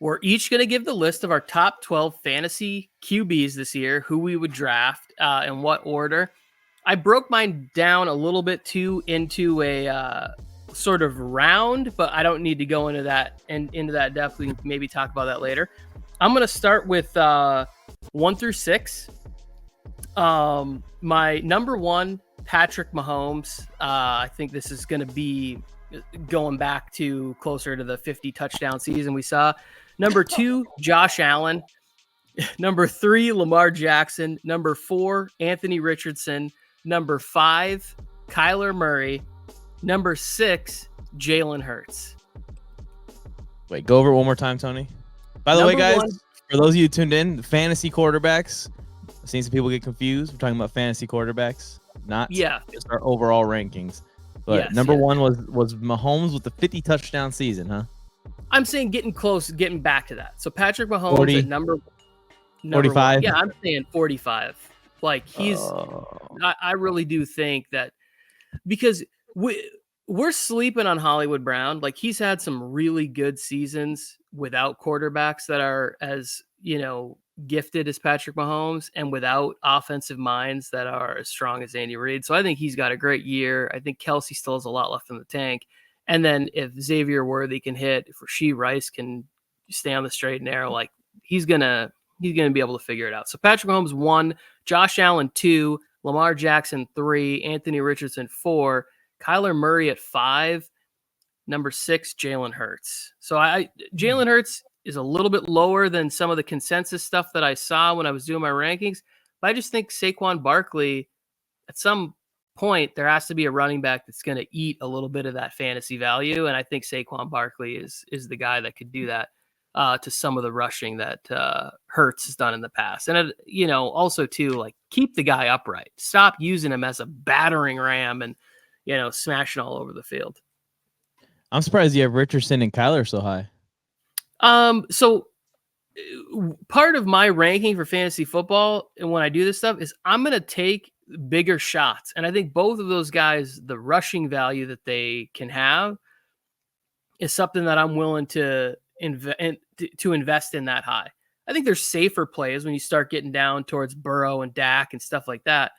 We're each going to give the list of our top 12 fantasy QBs this year, who we would draft, in what order. I broke mine down a little bit too into a sort of round, but I don't need to go into that depth. We can maybe talk about that later. I'm going to start with 1 through 6. My number 1, Patrick Mahomes. I think this is going to be going back to closer to the 50 touchdown season we saw. Number 2, Josh Allen. Number 3, Lamar Jackson. Number 4, Anthony Richardson. Number 5, Kyler Murray. Number 6, Jalen Hurts. Wait, go over it one more time, Tony. By the way, guys, for those of you tuned in, fantasy quarterbacks. I've seen some people get confused. We're talking about fantasy quarterbacks, not just our overall rankings. But number 1 was Mahomes with the 50 touchdown season, huh? I'm saying getting close, getting back to that. So Patrick Mahomes 40, at number 45. 1. Yeah, I'm saying 45. Like I really do think that because we're sleeping on Hollywood Brown. Like he's had some really good seasons without quarterbacks that are as, gifted as Patrick Mahomes and without offensive minds that are as strong as Andy Reid. So I think he's got a great year. I think Kelsey still has a lot left in the tank. And then if Xavier Worthy can hit, if Rashee Rice can stay on the straight and narrow, like he's gonna be able to figure it out. So Patrick Mahomes 1, Josh Allen 2, Lamar Jackson 3, Anthony Richardson 4, Kyler Murray at 5, number 6, Jalen Hurts. So Jalen Hurts is a little bit lower than some of the consensus stuff that I saw when I was doing my rankings, but I just think Saquon Barkley at some point there has to be a running back that's going to eat a little bit of that fantasy value, and I think Saquon Barkley is the guy that could do that to some of the rushing that Hurts has done in the past. And also too, like keep the guy upright, stop using him as a battering ram and smashing all over the field. I'm surprised you have Richardson and Kyler so high. So part of my ranking for fantasy football and when I do this stuff is I'm going to take bigger shots. And I think both of those guys, the rushing value that they can have is something that I'm willing to invest in that high. I think there's safer plays when you start getting down towards Burrow and Dak and stuff like that.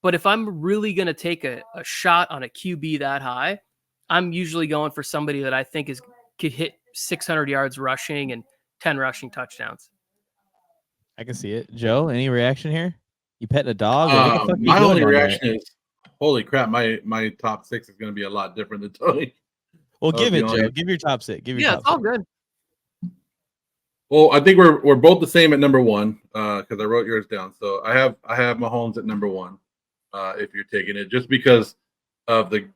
But if I'm really going to take a shot on a QB that high, I'm usually going for somebody that I think could hit 600 yards rushing and 10 rushing touchdowns. I can see it. Joe, any reaction here? You petting a dog? My only reaction is, holy crap, my top 6 is going to be a lot different than Tony. Well, give it, Joe. Give your top 6. It's all good. Well, I think we're both the same at number 1 because I wrote yours down. So I have Mahomes at number 1 if you're taking it, just because of the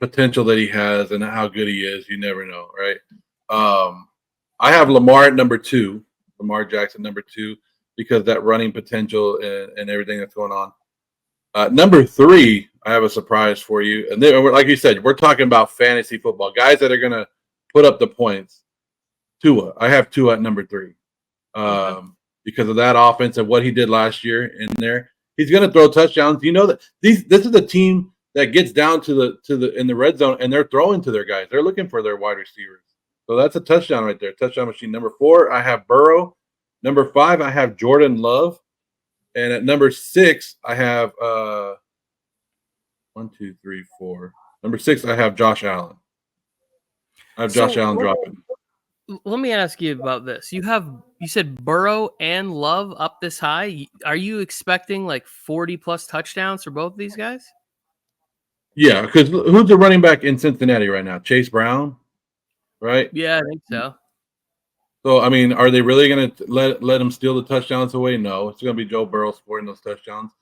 potential that he has and how good he is. You never know, right? I have Lamar at number 2, Lamar Jackson number 2, because that running potential and everything that's going on. Number 3, I have a surprise for you. And then, like you said, we're talking about fantasy football, guys that are going to put up the points. Tua. I have Tua at number 3 because of that offense and what he did last year in there. He's going to throw touchdowns. You know that this is a team that gets down to the in the red zone and they're throwing to their guys. They're looking for their wide receivers. So that's a touchdown right there. Touchdown machine. Number 4, I have Burrow. Number 5, I have Jordan Love. And at number 6, I have 1, 2, 3, 4. Number 6, I have Josh Allen. I have Josh Allen dropping. Let me ask you about this. You said Burrow and Love up this high. Are you expecting like 40 plus touchdowns for both of these guys? Yeah, because who's the running back in Cincinnati right now? Chase Brown, right? Yeah, I think so. So, I mean, are they really going to let him steal the touchdowns away? No, it's going to be Joe Burrow scoring those touchdowns.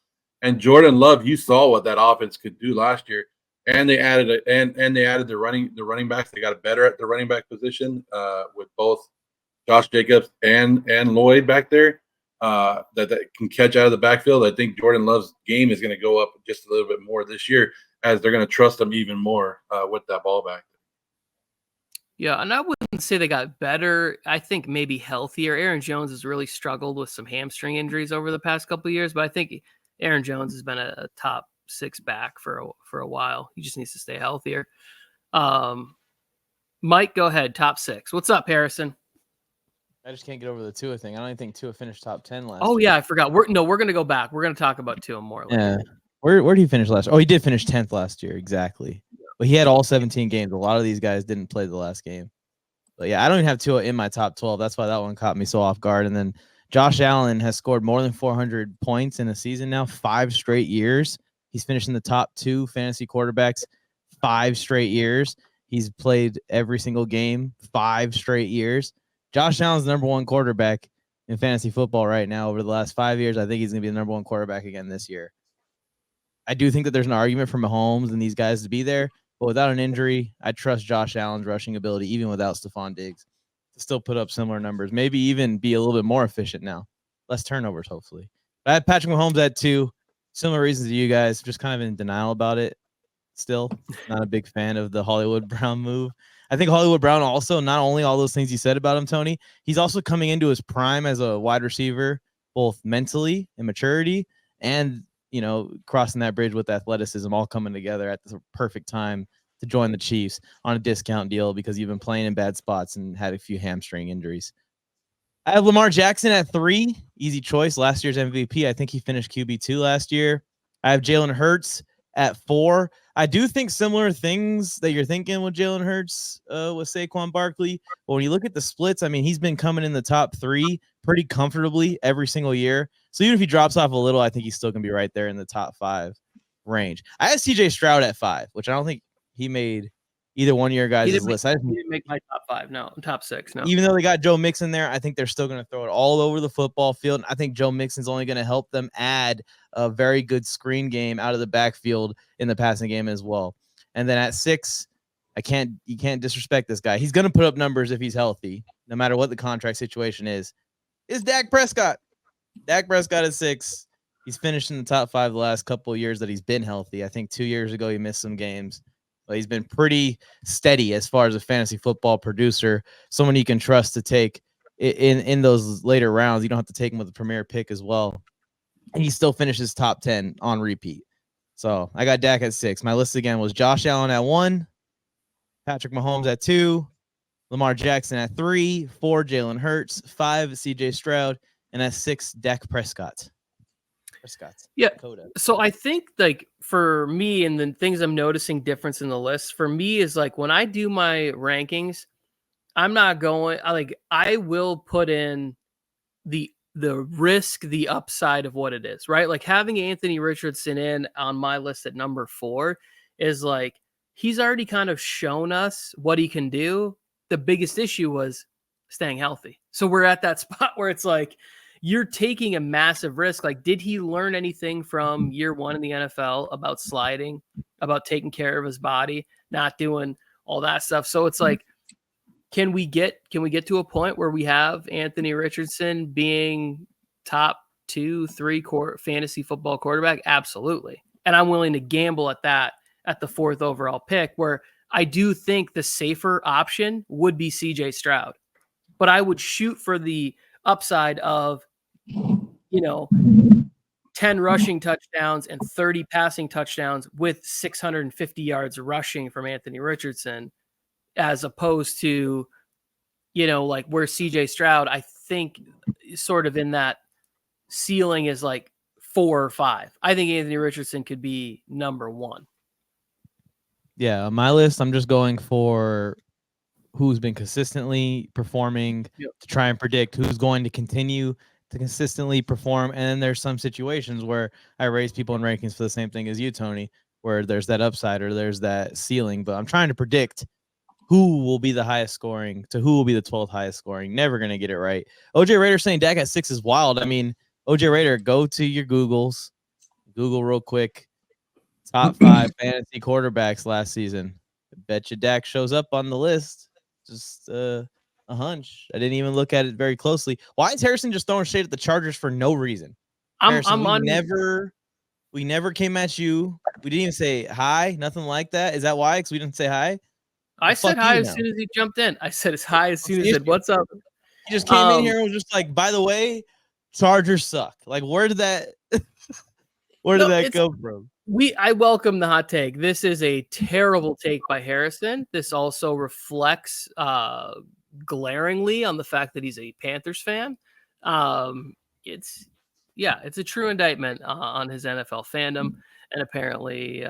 And Jordan Love, you saw what that offense could do last year, and they added the running backs. They got better at the running back position with both Josh Jacobs and Lloyd back there that can catch out of the backfield. I think Jordan Love's game is going to go up just a little bit more this year as they're going to trust him even more with that ball back. Yeah, and I wouldn't say they got better. I think maybe healthier. Aaron Jones has really struggled with some hamstring injuries over the past couple of years, but I think Aaron Jones has been a top 6 back for a while. He just needs to stay healthier. Mike, go ahead. Top 6. What's up, Harrison? I just can't get over the Tua thing. I don't even think Tua finished top 10 last year. Yeah, I forgot. We're going to go back. We're going to talk about Tua more later. Yeah. Where did he finish last year? Oh, he did finish 10th last year. Exactly. But he had all 17 games. A lot of these guys didn't play the last game. But yeah, I don't even have Tua in my top 12. That's why that one caught me so off guard. And then Josh Allen has scored more than 400 points in a season now, 5 straight years. He's finished in the top 2 fantasy quarterbacks 5 straight years. He's played every single game 5 straight years. Josh Allen's the number 1 quarterback in fantasy football right now over the last 5 years. I think he's going to be the number 1 quarterback again this year. I do think that there's an argument for Mahomes and these guys to be there, but without an injury, I trust Josh Allen's rushing ability, even without Stephon Diggs, to still put up similar numbers, maybe even be a little bit more efficient now. Less turnovers, hopefully. But I had Patrick Mahomes at 2. Similar reasons to you guys, just kind of in denial about it. Still not a big fan of the Hollywood Brown move. I think Hollywood Brown also, not only all those things you said about him, Tony, he's also coming into his prime as a wide receiver, both mentally and maturity, and, crossing that bridge with athleticism, all coming together at the perfect time to join the Chiefs on a discount deal because you've been playing in bad spots and had a few hamstring injuries. I have Lamar Jackson at 3. Easy choice. Last year's MVP. I think he finished QB2 last year. I have Jalen Hurts at 4. I do think similar things that you're thinking with Jalen Hurts with Saquon Barkley. But when you look at the splits, I mean, he's been coming in the top 3 pretty comfortably every single year. So even if he drops off a little, I think he's still going to be right there in the top 5 range. I have CJ Stroud at 5, which I don't think he made either one of your guys' list. He didn't make my top 5. No, top 6. No. Even though they got Joe Mixon there, I think they're still going to throw it all over the football field. I think Joe Mixon's only going to help them add a very good screen game out of the backfield in the passing game as well. And then at 6, you can't disrespect this guy. He's going to put up numbers if he's healthy, no matter what the contract situation is Dak Prescott. Dak Prescott at 6. He's finished in the top 5 the last couple of years that he's been healthy. I think 2 years ago he missed some games. But he's been pretty steady as far as a fantasy football producer, someone you can trust to take in those later rounds. You don't have to take him with a premier pick as well. And he still finishes top 10 on repeat. So I got Dak at 6. My list again was Josh Allen at 1, Patrick Mahomes at 2, Lamar Jackson at 3, 4, Jalen Hurts, 5, CJ Stroud, and at 6, Dak Prescott. Yeah. So I think for me and the things I'm noticing difference in the list for me is when I do my rankings, I'm not going I will put in the risk, the upside of what it is, right? Like having Anthony Richardson in on my list at number 4 is he's already kind of shown us what he can do. The biggest issue was staying healthy. So we're at that spot where it's you're taking a massive risk. Did he learn anything from year 1 in the NFL about sliding, about taking care of his body, not doing all that stuff? So it's can we get to a point where we have Anthony Richardson being top 2, 3 fantasy football quarterback? Absolutely. And I'm willing to gamble at that at the 4th overall pick, where I do think the safer option would be CJ Stroud, but I would shoot for the upside of 10 rushing touchdowns and 30 passing touchdowns with 650 yards rushing from Anthony Richardson, as opposed to, where CJ Stroud, I think sort of in that ceiling is 4 or 5. I think Anthony Richardson could be number 1. Yeah. On my list, I'm just going for who's been consistently performing to try and predict who's going to continue to consistently perform. And then there's some situations where I raise people in rankings for the same thing as you, Tony, where there's that upside or there's that ceiling, but I'm trying to predict who will be the highest scoring to who will be the 12th highest scoring. Never going to get it right. OJ Raider saying Dak at 6 is wild. I mean, OJ Raider, go to your Google real quick. Top 5 fantasy quarterbacks last season. I bet you Dak shows up on the list. Just a hunch. I didn't even look at it very closely. Why is Harrison just throwing shade at the Chargers for no reason? We never came at you. We didn't even say hi. Nothing like that. Is that why? Because we didn't say hi. I said hi as soon as he jumped in. I said it's hi as soon as he said, "What's up?" He just came in here and was just by the way, Chargers suck. Where did that go from? I welcome the hot take. This is a terrible take by Harrison. This also reflects glaringly on the fact that he's a Panthers fan. It's a true indictment on his NFL fandom and apparently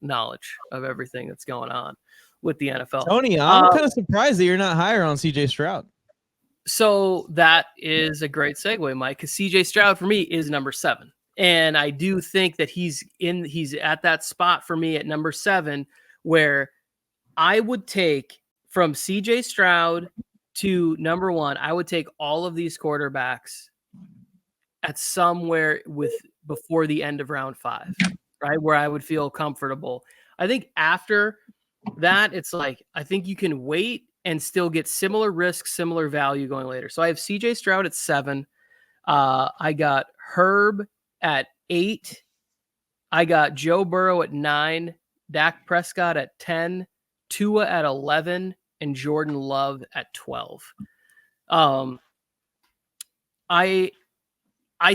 knowledge of everything that's going on with the NFL. Tony, I'm kind of surprised that you're not higher on CJ Stroud. So that is a great segue, Mike, because CJ Stroud for me is number 7. And I do think that he's at that spot for me at number 7, where I would take from CJ Stroud to number 1, I would take all of these quarterbacks at somewhere before the end of round 5, right? Where I would feel comfortable. I think after that, it's like, I think you can wait and still get similar risk, similar value going later. So I have CJ Stroud at 7. I got Herb at 8. I got Joe Burrow at 9, Dak Prescott at 10, Tua at 11, and Jordan Love at 12. I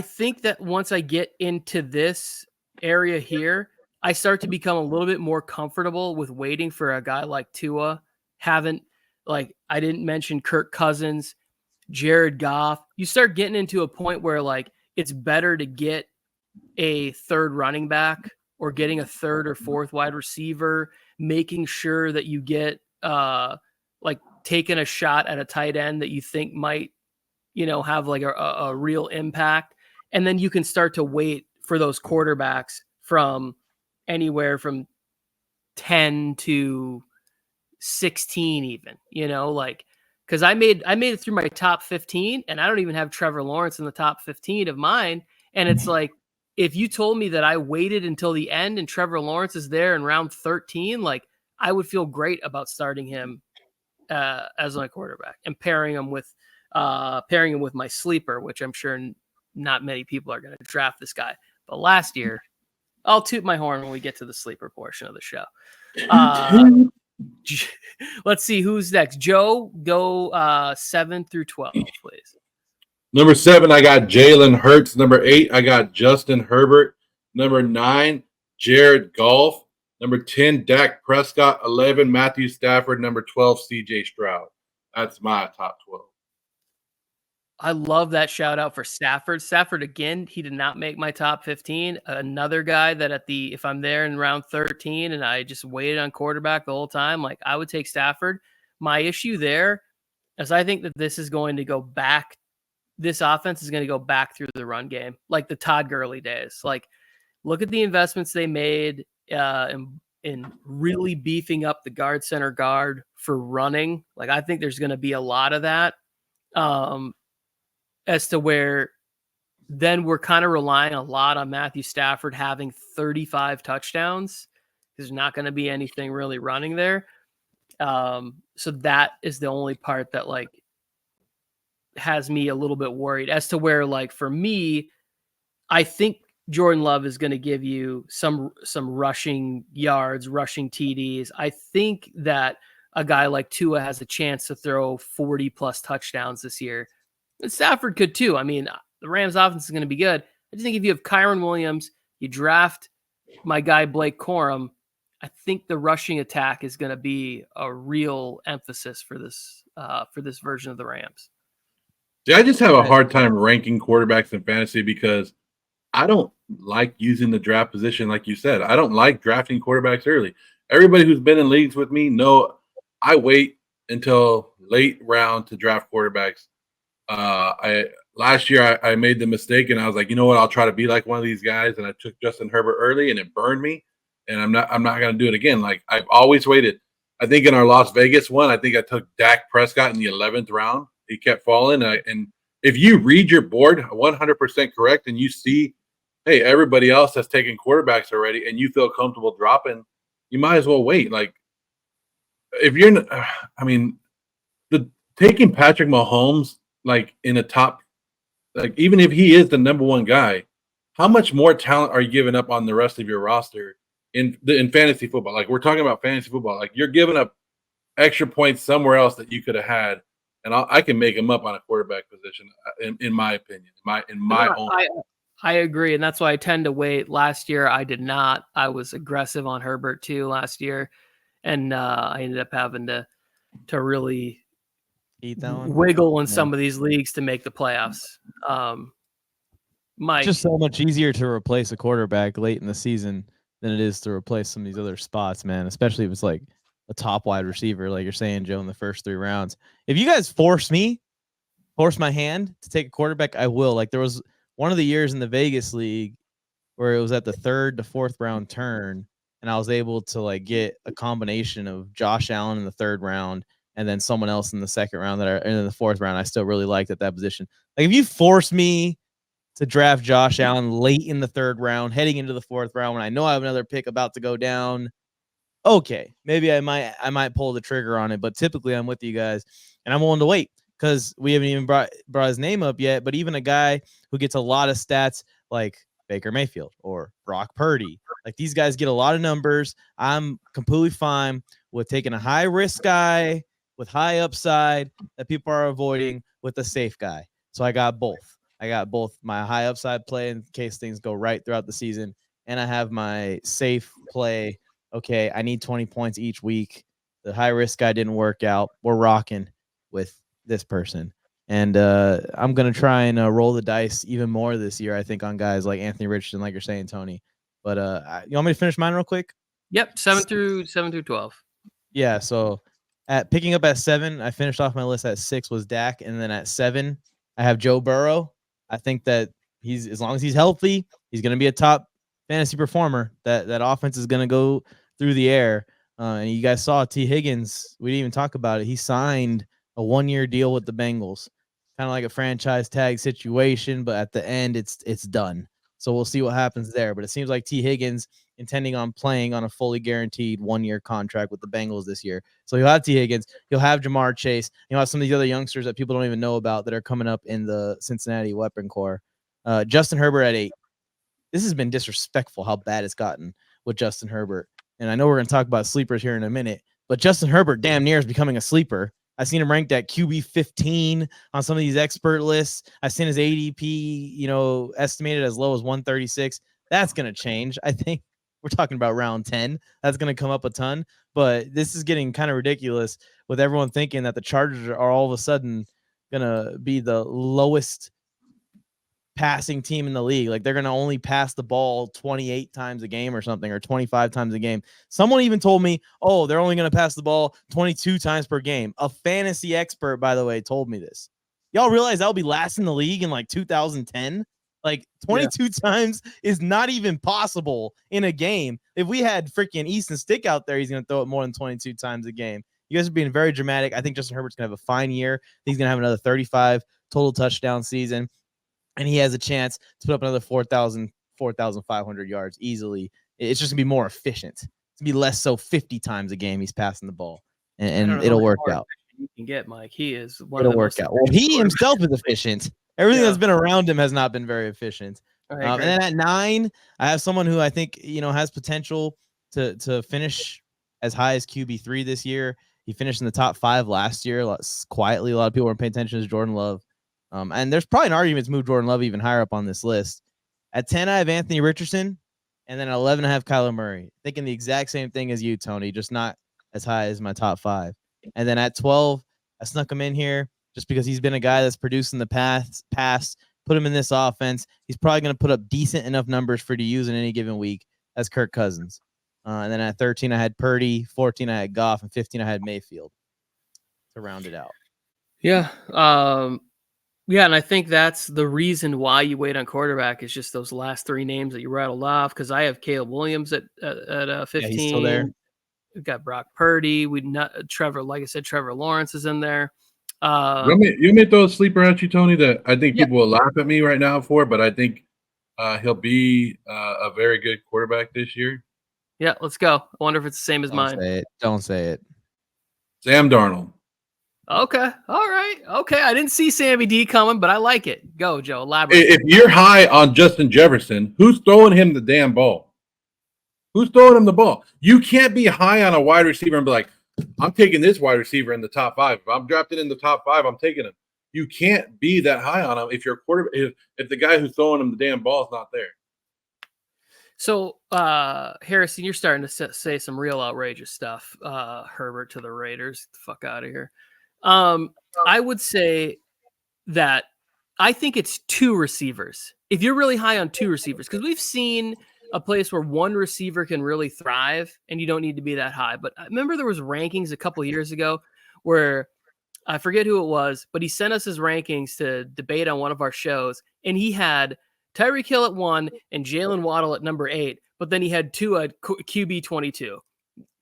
think that once I get into this area here, I start to become a little bit more comfortable with waiting for a guy like Tua. I didn't mention Kirk Cousins, Jared Goff. You start getting into a point where like it's better to get a third running back or getting a third or fourth wide receiver, making sure that you get taking a shot at a tight end that you think might, have like a real impact. And then you can start to wait for those quarterbacks from anywhere from 10 to 16 even, because I made it through my top 15 and I don't even have Trevor Lawrence in the top 15 of mine. And it's like, if you told me that I waited until the end and Trevor Lawrence is there in round 13, like I would feel great about starting him as my quarterback and pairing him with my sleeper, which I'm sure not many people are going to draft this guy. But last year, I'll toot my horn when we get to the sleeper portion of the show. Let's see who's next. Joe, go 7 through 12, please. Number 7, I got Jalen Hurts. Number 8, I got Justin Herbert. Number 9, Jared Goff. Number 10, Dak Prescott. 11, Matthew Stafford. Number 12, CJ Stroud. That's my top 12. I love that shout out for Stafford. Stafford, again, he did not make my top 15. Another guy that if I'm there in round 13 and I just waited on quarterback the whole time, like I would take Stafford. My issue there is I think that this is going to go back. This offense is going to go back through the run game, like the Todd Gurley days. Like, look at the investments they made in really beefing up the center guard for running. Like, I think there's going to be a lot of that. As to where then we're kind of relying a lot on Matthew Stafford having 35 touchdowns. There's not going to be anything really running there. So that is the only part that like has me a little bit worried as to where, like, for me, I think Jordan Love is going to give you some rushing yards, rushing TDs. I think that a guy like Tua has a chance to throw 40 plus touchdowns this year. And Stafford could too. I mean, the Rams offense is going to be good. I just think if you have Kyron Williams, you draft my guy Blake Corum, I think the rushing attack is going to be a real emphasis for this version of the Rams. I just have a hard time ranking quarterbacks in fantasy because I don't like using the draft position like you said. I don't like drafting quarterbacks early. Everybody who's been in leagues with me know I wait until late round to draft quarterbacks. Last year I made the mistake and I was like, you know what, I'll try to be like one of these guys, and I took Justin Herbert early and it burned me, and I'm not going to do it again. Like, I've always waited. I think in our Las Vegas one, I think I took Dak Prescott in the 11th round. He kept falling, and if you read your board 100% correct and you see, hey, everybody else has taken quarterbacks already and you feel comfortable dropping, you might as well wait. Like, if you're taking Patrick Mahomes like in a top, like even if he is the number one guy, how much more talent are you giving up on the rest of your roster in fantasy football? Like, we're talking about fantasy football. Like, you're giving up extra points somewhere else that you could have had, and I can make them up on a quarterback position, in my opinion, in my own. I agree, and that's why I tend to wait. Last year, I did not. I was aggressive on Herbert too last year, and I ended up having to really eat that one. Wiggle in some of these leagues to make the playoffs. Mike, it's just so much easier to replace a quarterback late in the season than it is to replace some of these other spots, man. Especially if it's like a top wide receiver, like you're saying, Joe, in the first 3 rounds. If you guys force my hand to take a quarterback, I will. Like there was one of the years in the Vegas league where it was at the 3rd to 4th round turn, and I was able to like get a combination of Josh Allen in the 3rd round and then someone else in the 2nd round and in the 4th round. I still really liked at that position. Like if you force me to draft Josh Allen late in the 3rd round, heading into the 4th round, when I know I have another pick about to go down, okay, maybe I might pull the trigger on it. But typically I'm with you guys, and I'm willing to wait because we haven't even brought his name up yet. But even a guy who gets a lot of stats like Baker Mayfield or Brock Purdy, like these guys get a lot of numbers. I'm completely fine with taking a high risk guy with high upside that people are avoiding with a safe guy. So I got both. I got both my high upside play in case things go right throughout the season, and I have my safe play. Okay, I need 20 points each week. The high risk guy didn't work out. We're rocking with this person. And I'm going to try and roll the dice even more this year, I think, on guys like Anthony Richardson, like you're saying, Tony. But you want me to finish mine real quick? Yep, 7 through 12. Yeah, so picking up at 7, I finished off my list at 6 was Dak, and then at 7, I have Joe Burrow. I think that as long as he's healthy, he's going to be a top fantasy performer. That offense is going to go through the air. And you guys saw T. Higgins. We didn't even talk about it. He signed a 1-year deal with the Bengals, kind of like a franchise tag situation. But at the end, it's done. So we'll see what happens there. But it seems like T. Higgins intending on playing on a fully guaranteed 1-year contract with the Bengals this year. So you'll have T. Higgins, you'll have Jamar Chase, you'll have some of these other youngsters that people don't even know about that are coming up in the Cincinnati weapon core. Justin Herbert at 8. This has been disrespectful how bad it's gotten with Justin Herbert. And I know we're going to talk about sleepers here in a minute, but Justin Herbert damn near is becoming a sleeper. I've seen him ranked at QB 15 on some of these expert lists. I've seen his ADP, estimated as low as 136. That's going to change. I think we're talking about round 10. That's going to come up a ton, but this is getting kind of ridiculous with everyone thinking that the Chargers are all of a sudden going to be the lowest passing team in the league. Like they're going to only pass the ball 28 times a game or something, or 25 times a game. Someone even told me, oh, they're only going to pass the ball 22 times per game. A fantasy expert, by the way, told me this. Y'all realize that'll be last in the league in like 2010? Like 22 times is not even possible in a game. If we had freaking Easton Stick out there, he's going to throw it more than 22 times a game. You guys are being very dramatic. I think Justin Herbert's going to have a fine year. He's going to have another 35 total touchdown season. And he has a chance to put up another 4,500 yards easily. It's just going to be more efficient. It's going to be less so 50 times a game he's passing the ball. And it'll work out. You can get, Mike. He is one it'll of the work out. Well, he himself is efficient. Everything that's been around him has not been very efficient. And then at 9, I have someone who I think, has potential to finish as high as QB3 this year. He finished in the top 5 last year. Quietly, a lot of people weren't paying attention to Jordan Love. And there's probably an argument to move Jordan Love even higher up on this list. At 10, I have Anthony Richardson. And then at 11, I have Kyler Murray. Thinking the exact same thing as you, Tony, just not as high as my top 5. And then at 12, I snuck him in here just because he's been a guy that's produced in the past. Put him in this offense. He's probably going to put up decent enough numbers for you to use in any given week. That's Kirk Cousins. And then at 13, I had Purdy. 14, I had Goff. And 15, I had Mayfield to round it out. Yeah. Yeah, and I think that's the reason why you wait on quarterback is just those last 3 names that you rattled off. Because I have Caleb Williams at 15. Yeah, he's still there. We've got Brock Purdy. Trevor, like I said, Trevor Lawrence is in there. You may throw a sleeper at you, Tony, that I think people will laugh at me right now for, but I think he'll be a very good quarterback this year. Yeah, let's go. I wonder if it's the same as mine. Don't say it. Sam Darnold. Okay. All right. Okay. I didn't see Sammy D coming, but I like it. Go, Joe. Elaborate. If you're high on Justin Jefferson, who's throwing him the damn ball? Who's throwing him the ball? You can't be high on a wide receiver and be like, I'm taking this wide receiver in the top 5. If I'm drafted in the top 5, I'm taking him. You can't be that high on him if you're a quarterback. If the guy who's throwing him the damn ball is not there. So, Harrison, you're starting to say some real outrageous stuff. Herbert to the Raiders. Get the fuck out of here. I would say that I think it's 2 receivers. If you're really high on 2 receivers, because we've seen a place where one receiver can really thrive and you don't need to be that high. But I remember there was rankings a couple years ago where I forget who it was, but he sent us his rankings to debate on one of our shows, and he had Tyreek Hill at 1 and Jalen Waddle at number 8, but then he had 2 at QB 22.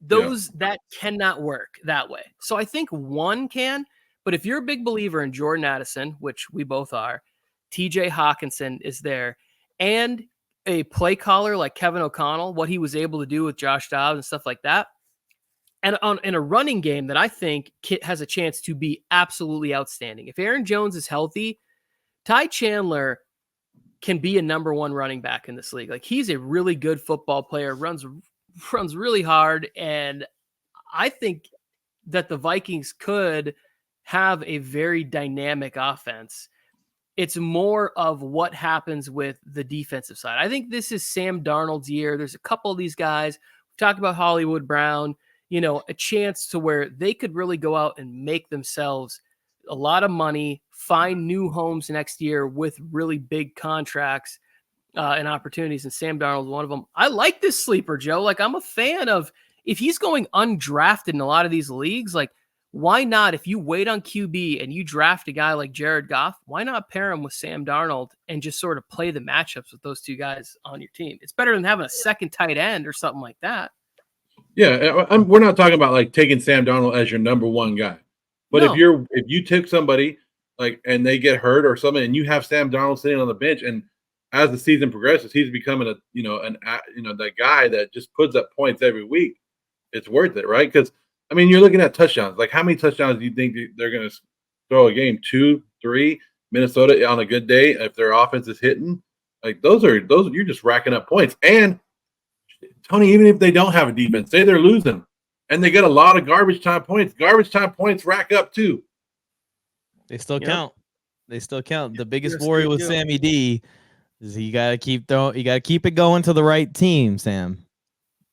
That cannot work that way. So I think 1 can, but if you're a big believer in Jordan Addison, which we both are, TJ Hawkinson is there, and a play caller like Kevin O'Connell, what he was able to do with Josh Dobbs and stuff like that, and in a running game that I think has a chance to be absolutely outstanding. If Aaron Jones is healthy, Ty Chandler can be a number 1 running back in this league. Like, he's a really good football player, runs really hard, and I think that the Vikings could have a very dynamic offense. It's more of what happens with the defensive side. I think this is Sam Darnold's year. There's a couple of these guys. We talked about Hollywood Brown, a chance to where they could really go out and make themselves a lot of money, find new homes next year with really big contracts and opportunities. And Sam Darnold is one of them. I like this sleeper, Joe. Like, I'm a fan of, if he's going undrafted in a lot of these leagues, like, why not, if you wait on QB and you draft a guy like Jared Goff, why not pair him with Sam Darnold and just sort of play the matchups with those 2 guys on your team? It's better than having a second tight end or something like that. Yeah, we're not talking about like taking Sam Darnold as your number 1 guy. But if you took somebody like and they get hurt or something, and you have Sam Darnold sitting on the bench, and as the season progresses, he's becoming that guy that just puts up points every week, it's worth it, right? Because I mean, you're looking at touchdowns. Like, how many touchdowns do you think they're going to throw a game? 2, 3. Minnesota on a good day, if their offense is hitting, like those you're just racking up points. And Tony, even if they don't have a defense, say they're losing, and they get a lot of garbage time points. Garbage time points rack up too. They still count. They still count. The biggest worry with Sammy D is you got to keep it going to the right team, Sam.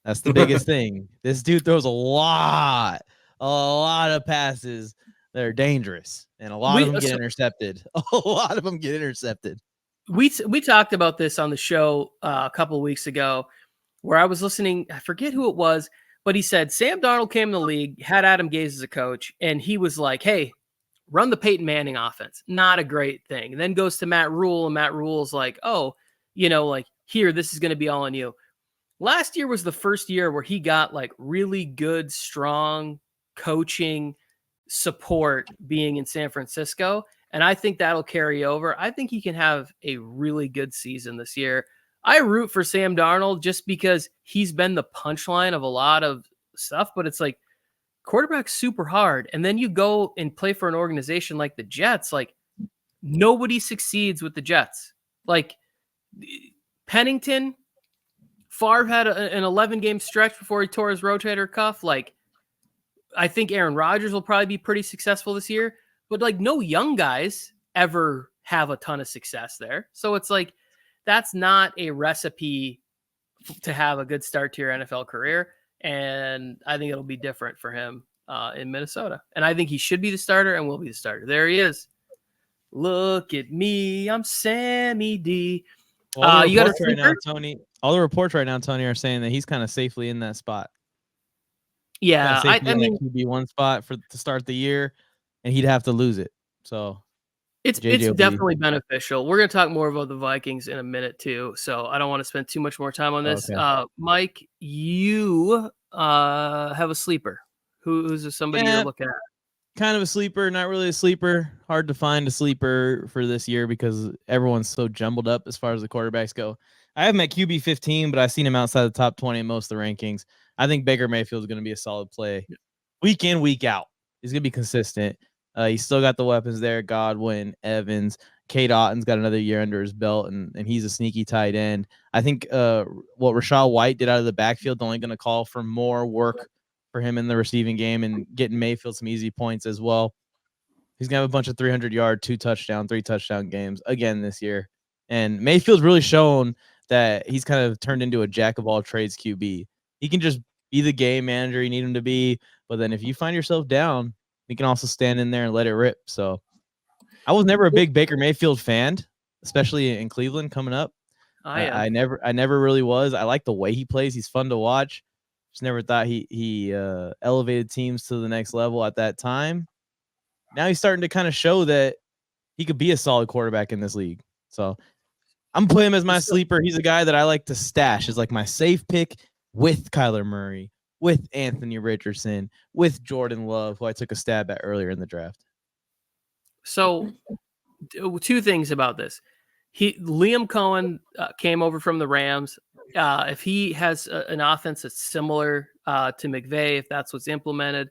That's the biggest thing. This dude throws a lot of passes that are dangerous, and a lot of them get intercepted. A lot of them get intercepted. We talked about this on the show a couple of weeks ago, where I was listening. I forget who it was, but he said Sam Darnold came in the league, had Adam Gase as a coach, and he was like, "Hey, run the Peyton Manning offense." Not a great thing. And then goes to Matt Rule, and Matt Rule's like, "Oh, like, here, this is going to be all on you." Last year was the first year where he got like really good, strong coaching support being in San Francisco. And I think that'll carry over. I think he can have a really good season this year. I root for Sam Darnold just because he's been the punchline of a lot of stuff, but it's like quarterback's super hard. And then you go and play for an organization like the Jets. Like, nobody succeeds with the Jets. Like, Pennington, Favre had an 11-game stretch before he tore his rotator cuff. Like, I think Aaron Rodgers will probably be pretty successful this year, but like, no young guys ever have a ton of success there. So it's like, that's not a recipe to have a good start to your NFL career. And I think it'll be different for him in Minnesota. And I think he should be the starter and will be the starter. There he is. Look at me. I'm Sammy D. You got right now, Tony. All the reports right now, Tony, are saying that he's kind of safely in that spot. Yeah, I mean, QB1 spot to start the year, and he'd have to lose it. So it's definitely beneficial. We're going to talk more about the Vikings in a minute too, so I don't want to spend too much more time on this. Okay. Mike, you have a sleeper. Who's somebody you're looking at? Kind of a sleeper, not really a sleeper. Hard to find a sleeper for this year because everyone's so jumbled up as far as the quarterbacks go. I have him at QB 15, but I've seen him outside the top 20 in most of the rankings. I think Baker Mayfield is going to be a solid play. Week in, week out. He's going to be consistent. He's still got the weapons there. Godwin, Evans, Cade Otton's got another year under his belt, and he's a sneaky tight end. I think what Rachaad White did out of the backfield is only going to call for more work for him in the receiving game and getting Mayfield some easy points as well. He's going to have a bunch of 300-yard, 3-touchdown games again this year. And Mayfield's really shown that he's kind of turned into a jack-of-all-trades QB. He can just be the game manager you need him to be, but then if you find yourself down, he can also stand in there and let it rip. So I was never a big Baker Mayfield fan, especially in Cleveland coming up. I never really was. I like the way he plays. He's fun to watch. Just never thought he elevated teams to the next level at that time. Now he's starting to kind of show that he could be a solid quarterback in this league. So I'm putting him as my sleeper. He's a guy that I like to stash. Is like my safe pick with Kyler Murray, with Anthony Richardson, with Jordan Love, who I took a stab at earlier in the draft. So 2 things about this. Liam Cohen came over from the Rams. If he has an offense that's similar to McVay, if that's what's implemented,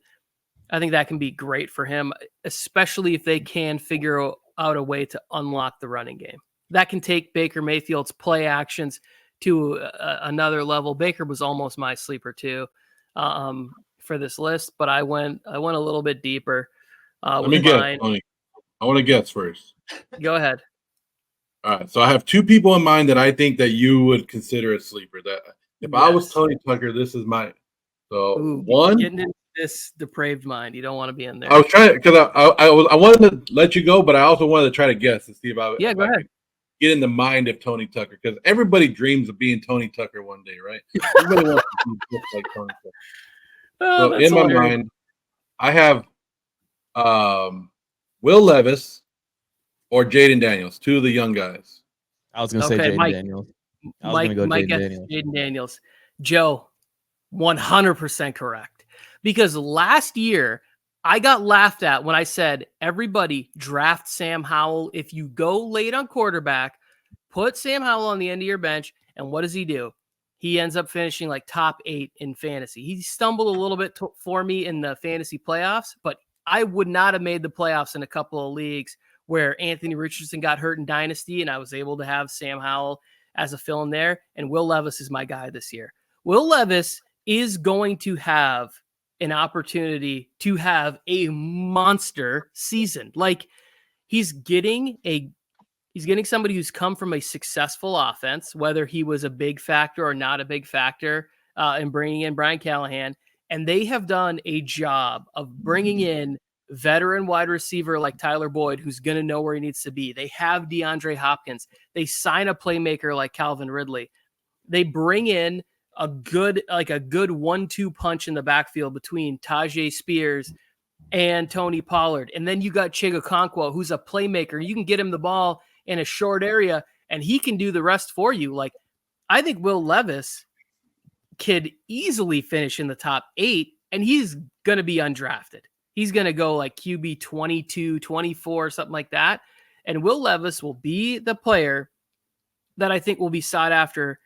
I think that can be great for him, especially if they can figure out a way to unlock the running game. That can take Baker Mayfield's play actions to another level. Baker was almost my sleeper too for this list, but I went a little bit deeper. Let me guess, Tony. I want to guess first. Go ahead. All right, so I have 2 people in mind that I think that you would consider a sleeper. That if I was Tony Tucker, this is my one. Getting into this depraved mind, you don't want to be in there. I was trying because I wanted to let you go, but I also wanted to try to guess to see if I go ahead. Get in the mind of Tony Tucker, because everybody dreams of being Tony Tucker one day, right? Everybody wants to be just like Tony Tucker. So in my mind, I have Will Levis or Jaden Daniels, 2 of the young guys. I was going to say Jaden Daniels. I was going to go Jaden Daniels. Joe, 100% correct. Because last year, I got laughed at when I said, everybody draft Sam Howell. If you go late on quarterback, put Sam Howell on the end of your bench. And what does he do? He ends up finishing like top 8 in fantasy. He stumbled a little bit for me in the fantasy playoffs, but I would not have made the playoffs in a couple of leagues where Anthony Richardson got hurt in Dynasty, and I was able to have Sam Howell as a fill in there. And Will Levis is my guy this year. Will Levis is going to have an opportunity to have a monster season. Like he's getting somebody who's come from a successful offense, whether he was a big factor or not a big factor in bringing in Brian Callahan. And they have done a job of bringing in veteran wide receiver like Tyler Boyd, who's going to know where he needs to be. They have DeAndre Hopkins. They sign a playmaker like Calvin Ridley. They bring in a good 1-2 punch in the backfield between Tajay Spears and Tony Pollard. And then you got Chigakonkwo, who's a playmaker. You can get him the ball in a short area and he can do the rest for you. Like, I think Will Levis could easily finish in the top 8 and he's going to be undrafted. He's going to go like QB 22, 24, something like that. And Will Levis will be the player that I think will be sought after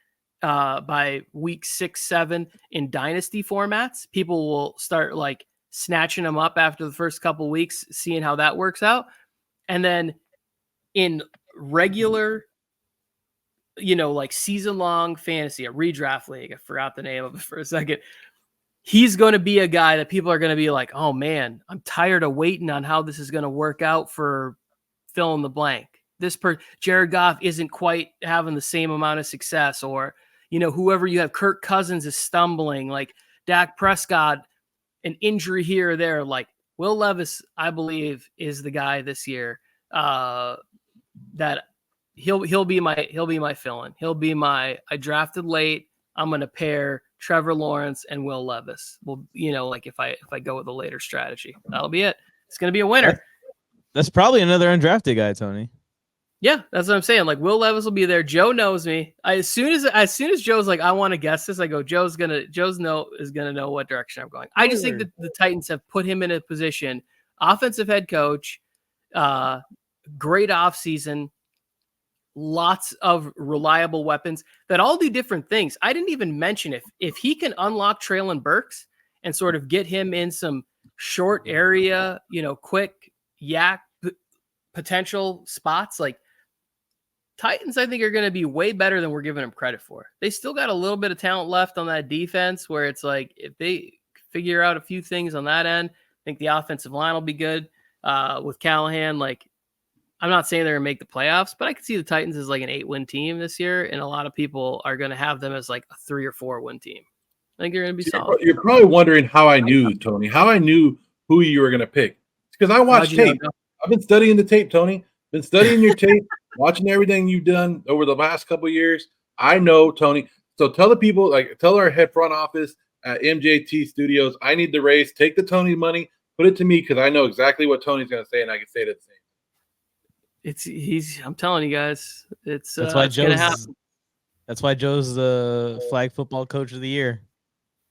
by week 6, 7 in dynasty formats. People will start like snatching him up after the first couple weeks, seeing how that works out. And then in regular, like season-long fantasy, a redraft league, I forgot the name of it for a second, he's going to be a guy that people are going to be like, oh man, I'm tired of waiting on how this is going to work out for fill in the blank. Jared Goff isn't quite having the same amount of success, or, whoever you have, Kirk Cousins is stumbling, like Dak Prescott, an injury here or there. Like Will Levis, I believe, is the guy this year that he'll be my fill-in. He'll be I drafted late. I'm going to pair Trevor Lawrence and Will Levis. Well, like if I go with a later strategy, that'll be it. It's going to be a winner. That's probably another undrafted guy, Tony. Yeah, that's what I'm saying. Like Will Levis will be there. Joe knows me. As soon as Joe's like, I want to guess this, I go, Joe's gonna know what direction I'm going. I just think that the Titans have put him in a position, offensive head coach, great offseason, lots of reliable weapons that all do different things. I didn't even mention if he can unlock Treylon Burks and sort of get him in some short area, quick yak potential spots, like Titans, I think, are going to be way better than we're giving them credit for. They still got a little bit of talent left on that defense where it's like, if they figure out a few things on that end, I think the offensive line will be good with Callahan. Like, I'm not saying they're going to make the playoffs, but I could see the Titans as like an 8-win team this year. And a lot of people are going to have them as like a 3 or 4-win team. I think you're going to be solid. You're probably wondering how I knew, Tony, how I knew who you were going to pick. because I watch tape. I've been studying the tape, Tony. Been studying your tape, watching everything you've done over the last couple of years. I know, Tony. So tell the people, tell our head front office at MJT Studios, I need the raise. Take the Tony money, put it to me because I know exactly what Tony's going to say, and I can say it the same. I'm telling you guys, that's why Joe's going to happen. That's why Joe's the flag football coach of the year,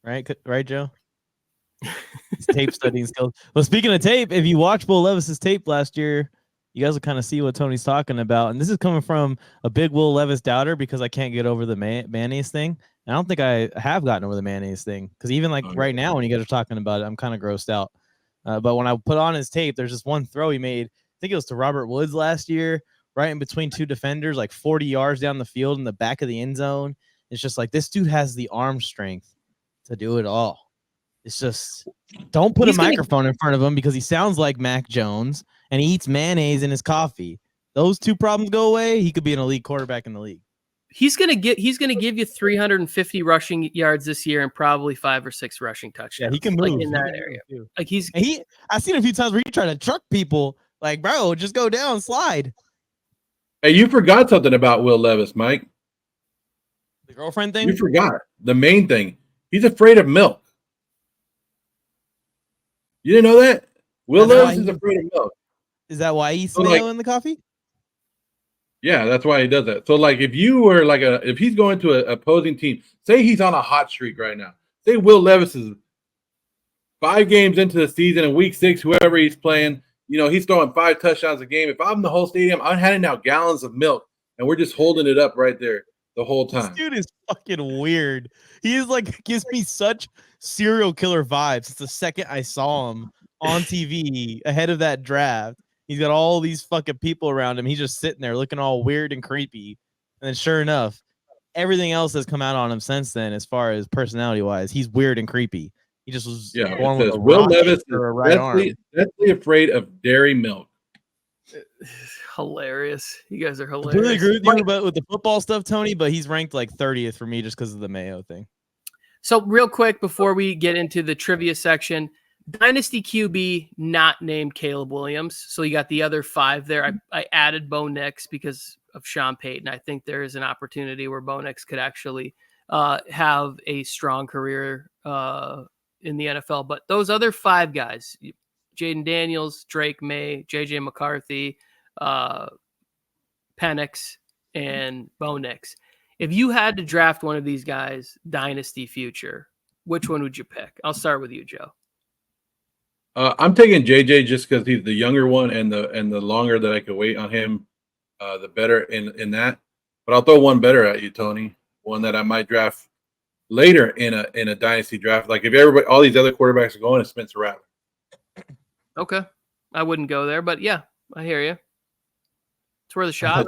right? Right, Joe? His tape studying skills. Well, speaking of tape, if you watch Will Levis's tape last year, you guys will kind of see what Tony's talking about. And this is coming from a big Will Levis doubter because I can't get over the mayonnaise thing. And I don't think I have gotten over the mayonnaise thing because even right now when you guys are talking about it, I'm kind of grossed out. But when I put on his tape, there's just one throw he made. I think it was to Robert Woods last year, right in between two defenders, like 40 yards down the field in the back of the end zone. It's just like this dude has the arm strength to do it all. It's just don't put a microphone in front of him because he sounds like Mac Jones and he eats mayonnaise in his coffee. Those two problems go away. He could be an elite quarterback in the league. He's gonna give you 350 rushing yards this year and probably 5 or 6 rushing touchdowns. Yeah, he can move in that area. I've seen a few times where he tried to truck people. Like, bro, just go down, slide. Hey, you forgot something about Will Levis, Mike. The girlfriend thing? You forgot the main thing. He's afraid of milk. You didn't know that? Will Levis is afraid of milk. Is that why he's mayo in the coffee? Yeah, that's why he does that. So, if you were if he's going to an opposing team, say he's on a hot streak right now. Say Will Levis is 5 games into the season in week 6, whoever he's playing, he's throwing 5 touchdowns a game. If I'm the whole stadium, I'm handing out gallons of milk, and we're just holding it up right there the whole time. This dude is fucking weird. He is gives me such serial killer vibes. It's the second I saw him on TV ahead of that draft. He's got all these fucking people around him. He's just sitting there looking all weird and creepy. And then sure enough, everything else has come out on him since then as far as personality-wise. He's weird and creepy. He just was born with a Will Levis is deathly afraid of dairy milk. Hilarious. You guys are hilarious. I really agree with you about with the football stuff, Tony, but he's ranked 30th for me just because of the Mayo thing. So real quick before we get into the trivia section, Dynasty QB not named Caleb Williams. So you got the other 5 there. I added Bo Nix because of Sean Payton. I think there is an opportunity where Bo Nix could actually have a strong career in the NFL. But those other 5 guys, Jaden Daniels, Drake May, JJ McCarthy, Penix, and Bo Nix. If you had to draft one of these guys, Dynasty future, which one would you pick? I'll start with you, Joe. I'm taking JJ just because he's the younger one, and the longer that I could wait on him, the better in that. But I'll throw one better at you, Tony. One that I might draft later in a dynasty draft. If all these other quarterbacks are going, it's Spencer Rattler. Okay, I wouldn't go there, but yeah, I hear you. It's where the shots.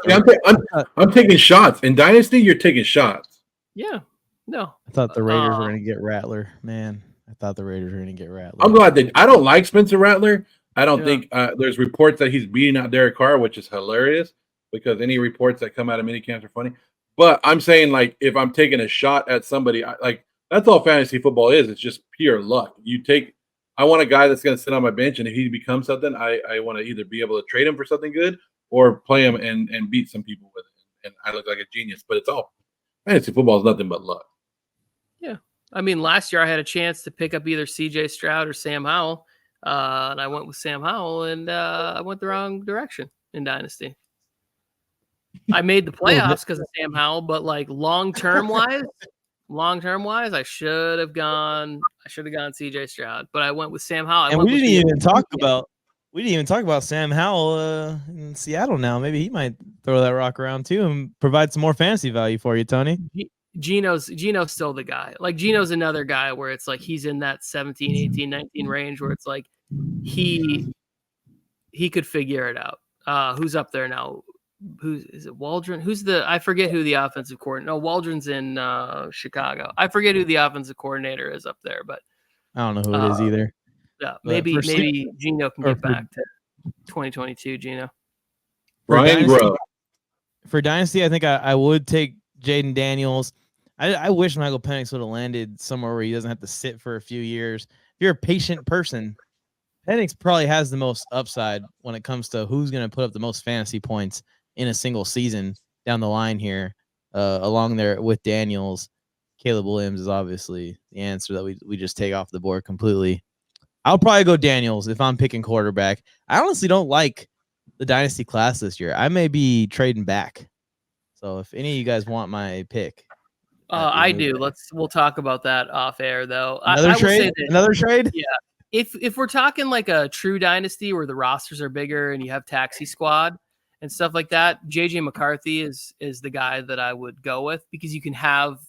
I'm taking shots in dynasty. You're taking shots. Yeah, no. I thought the Raiders were going to get Rattler, man. I thought the Raiders were going to get Rattler. I'm glad I don't like Spencer Rattler. I don't think there's reports that he's beating out Derek Carr, which is hilarious because any reports that come out of minicamps are funny. But I'm saying, if I'm taking a shot at somebody, that's all fantasy football is. It's just pure luck. I want a guy that's going to sit on my bench, and if he becomes something, I want to either be able to trade him for something good or play him and beat some people with it. And I look like a genius, but it's all fantasy football is nothing but luck. Yeah. I mean, last year I had a chance to pick up either CJ Stroud or Sam Howell, and I went with Sam Howell, and I went the wrong direction in Dynasty. I made the playoffs because of Sam Howell, but long-term wise, I should have gone CJ Stroud, but I went with Sam Howell. And we didn't even talk about Sam Howell in Seattle now. Maybe he might throw that rock around too and provide some more fantasy value for you, Tony. Gino's still the guy. Gino's another guy where it's he's in that 17, 18, 19 range where it's he could figure it out. Who's up there now? Is it Waldron? I forget who the offensive coordinator. No, Waldron's in Chicago. I forget who the offensive coordinator is up there, but I don't know who it is either. Yeah, maybe Gino can get back to 2022. Gino. Brian Grove. For Dynasty, I think I would take Jaden Daniels. I wish Michael Penix would have landed somewhere where he doesn't have to sit for a few years. If you're a patient person, Penix probably has the most upside when it comes to who's going to put up the most fantasy points in a single season down the line here, along there with Daniels. Caleb Williams is obviously the answer that we just take off the board completely. I'll probably go Daniels if I'm picking quarterback. I honestly don't like the dynasty class this year. I may be trading back. So if any of you guys want my pick. I do. We'll talk about that off air though. Another trade? Another trade? Yeah. If we're talking like a true dynasty where the rosters are bigger and you have taxi squad and stuff like that, JJ McCarthy is the guy that I would go with, because you have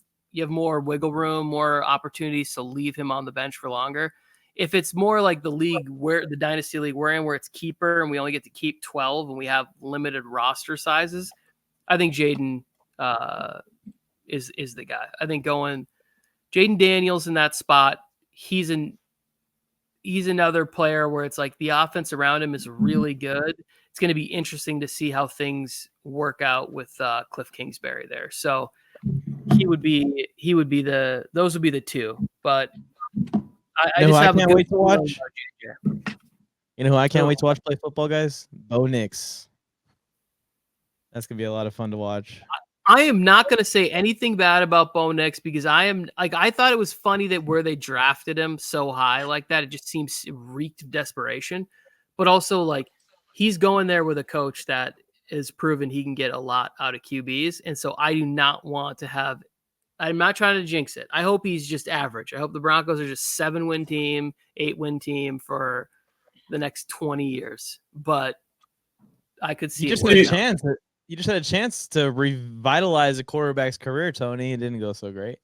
more wiggle room, more opportunities to leave him on the bench for longer. If it's more like the league where the dynasty league we're in, where it's keeper and we only get to keep 12 and we have limited roster sizes, I think Jaden is the guy. I think going Jaden Daniels in that spot, he's another player where it's like the offense around him is really good. It's going to be interesting to see how things work out with Cliff Kingsbury there. So those would be the two. But I just have can't wait to watch. You know who I can't wait to watch play football, guys? Bo Nix. That's gonna be a lot of fun to watch. I am not going to say anything bad about Bo Nix, because I thought it was funny that where they drafted him so high like that, it just seems reeked of desperation. But also, like, he's going there with a coach that has proven he can get a lot out of QBs. And so I do not want to have – I'm not trying to jinx it. I hope he's just average. I hope the Broncos are just 7-win team, 8-win team for the next 20 years. But I could see it. You just had a chance to revitalize a quarterback's career, Tony. It didn't go so great.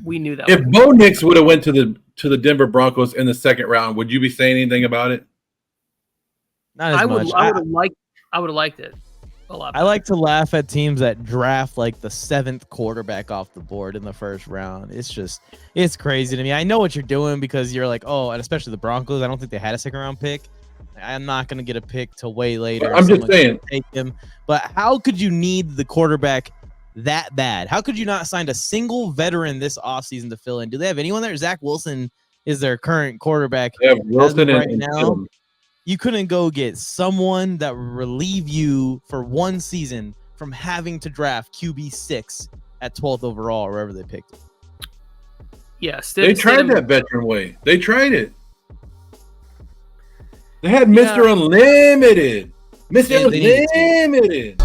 We knew that. If Bo Nix would have went to the Denver Broncos in the second round, would you be saying anything about it? Not as much. I would have liked it a lot better. I like to laugh at teams that draft like the 7th quarterback off the board in the first round. It's crazy to me. I know what you're doing, because you're like, oh, and especially the Broncos. I don't think they had a second round pick. I'm not going to get a pick till way later. I'm just saying. Take him. But how could you need the quarterback that bad? How could you not sign a single veteran this offseason to fill in? Do they have anyone there? Zach Wilson is their current quarterback. They have Wilson right now. You couldn't go get someone that would relieve you for one season from having to draft QB6 at 12th overall, or wherever they picked him. Yes, they tried that veteran way. They tried it. They had Mr. Unlimited. Mr. Unlimited.